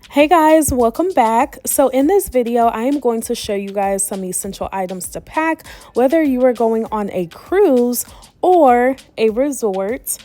Hey guys, welcome back. So in this video, I am going to show you guys some essential items to pack, whether you are going on a cruise or a resort,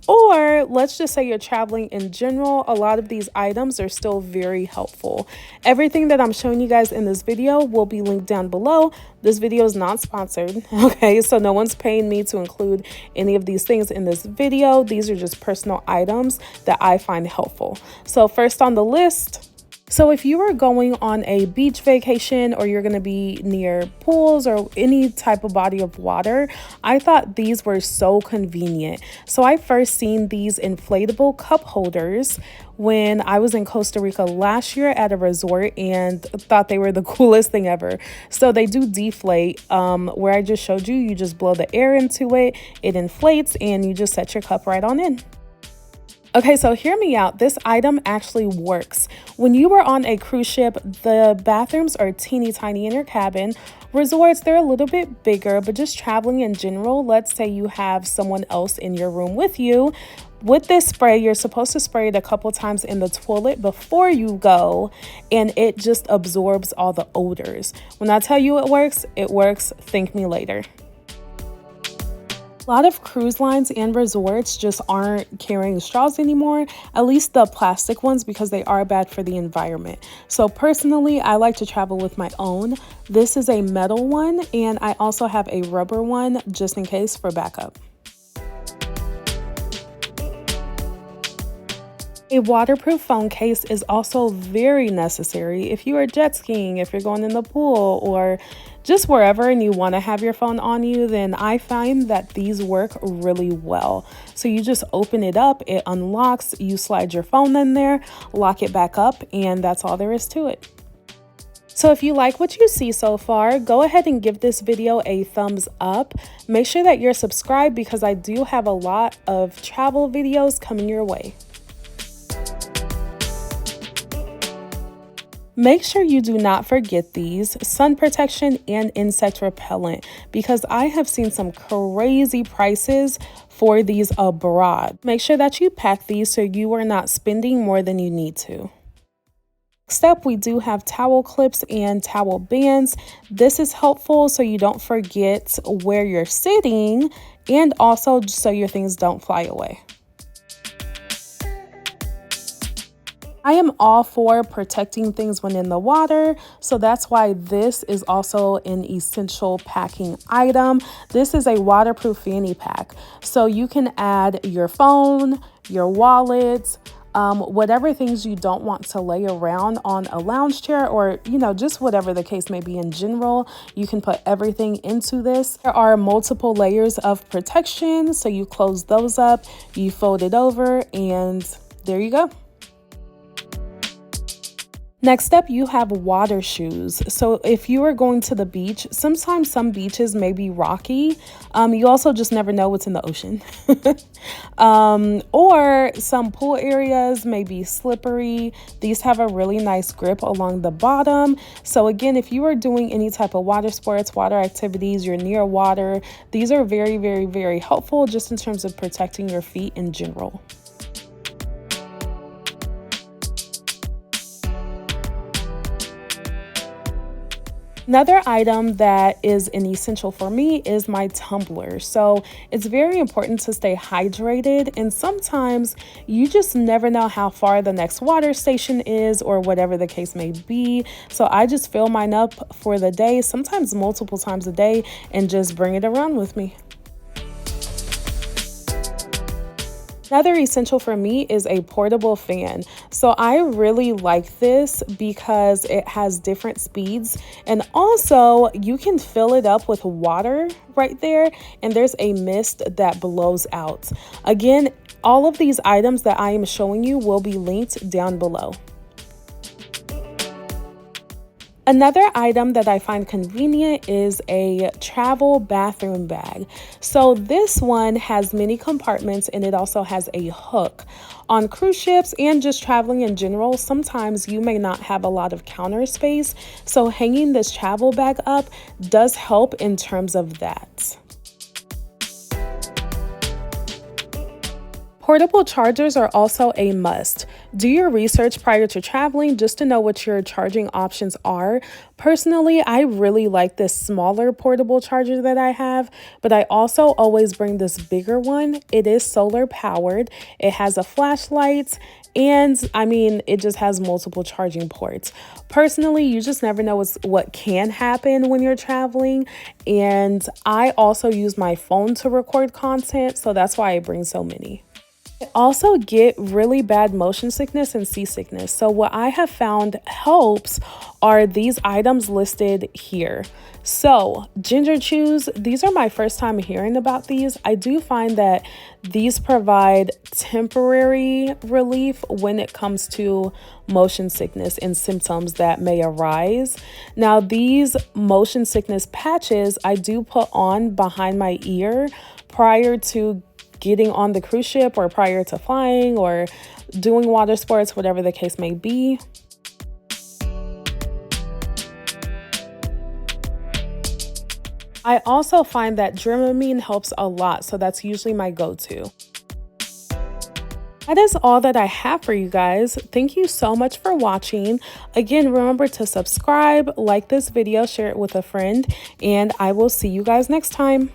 or let's just say you're traveling in general. A lot of these items are still very helpful. Everything that I'm showing you guys in this video will be linked down below. This video is not sponsored, okay? So no one's paying me to include any of these things in this video. These are just personal items that I find helpful. So first on the list, so if you are going on a beach vacation or you're going to be near pools or any type of body of water, I thought these were so convenient. So I first seen these inflatable cup holders when I was in Costa Rica last year at a resort and thought they were the coolest thing ever. So they do deflate. Where I just showed you, you just blow the air into it, it inflates, and you just set your cup right on in. Okay, so hear me out. This item actually works. When you are on a cruise ship, the bathrooms are teeny tiny in your cabin. Resorts, they're a little bit bigger, but just traveling in general, let's say you have someone else in your room with you. With this spray, you're supposed to spray it a couple times in the toilet before you go, and it just absorbs all the odors. When I tell you it works, thank me later. A lot of cruise lines and resorts just aren't carrying straws anymore, at least the plastic ones, because they are bad for the environment. So personally, I like to travel with my own. This is a metal one, and I also have a rubber one just in case for backup. A waterproof phone case is also very necessary if you are jet skiing, if you're going in the pool, or just wherever and you want to have your phone on you. Then I find that these work really well. So you just open it up, it unlocks, you slide your phone in there, lock it back up, and that's all there is to it. So if you like what you see so far, go ahead and give this video a thumbs up. Make sure that you're subscribed because I do have a lot of travel videos coming your way. Make sure you do not forget these: sun protection and insect repellent, because I have seen some crazy prices for these abroad. Make sure that you pack these so you are not spending more than you need to. Next up, we do have towel clips and towel bands. This is helpful so you don't forget where you're sitting, and also so your things don't fly away. I am all for protecting things when in the water, so that's why this is also an essential packing item. This is a waterproof fanny pack, so you can add your phone, your wallet, whatever things you don't want to lay around on a lounge chair, or just whatever the case may be in general. You can put everything into this. There are multiple layers of protection, so you close those up, you fold it over, and there you go. Next up, you have water shoes. So if you are going to the beach, sometimes some beaches may be rocky. You also just never know what's in the ocean. Or some pool areas may be slippery. These have a really nice grip along the bottom. So again, if you are doing any type of water sports, water activities, you're near water, these are very, very, very helpful just in terms of protecting your feet in general. Another item that is an essential for me is my tumbler. So it's very important to stay hydrated, and sometimes you just never know how far the next water station is or whatever the case may be. So I just fill mine up for the day, sometimes multiple times a day, and just bring it around with me. Another essential for me is a portable fan. So I really like this because it has different speeds, and also you can fill it up with water right there, and there's a mist that blows out. Again, all of these items that I am showing you will be linked down below. Another item that I find convenient is a travel bathroom bag. So this one has many compartments, and it also has a hook. On cruise ships and just traveling in general, sometimes you may not have a lot of counter space, so hanging this travel bag up does help in terms of that. Portable chargers are also a must. Do your research prior to traveling just to know what your charging options are. Personally, I really like this smaller portable charger that I have, but I also always bring this bigger one. It is solar powered. It has a flashlight, and I mean, it just has multiple charging ports. Personally, you just never know what can happen when you're traveling. And I also use my phone to record content, so that's why I bring so many. I also get really bad motion sickness and seasickness. So what I have found helps are these items listed here. So ginger chews, these are my first time hearing about these. I do find that these provide temporary relief when it comes to motion sickness and symptoms that may arise. Now, these motion sickness patches I do put on behind my ear prior to getting on the cruise ship or prior to flying or doing water sports, whatever the case may be. I also find that Dramamine helps a lot, so that's usually my go-to. That is all that I have for you guys. Thank you so much for watching. Again, remember to subscribe, like this video, share it with a friend, and I will see you guys next time.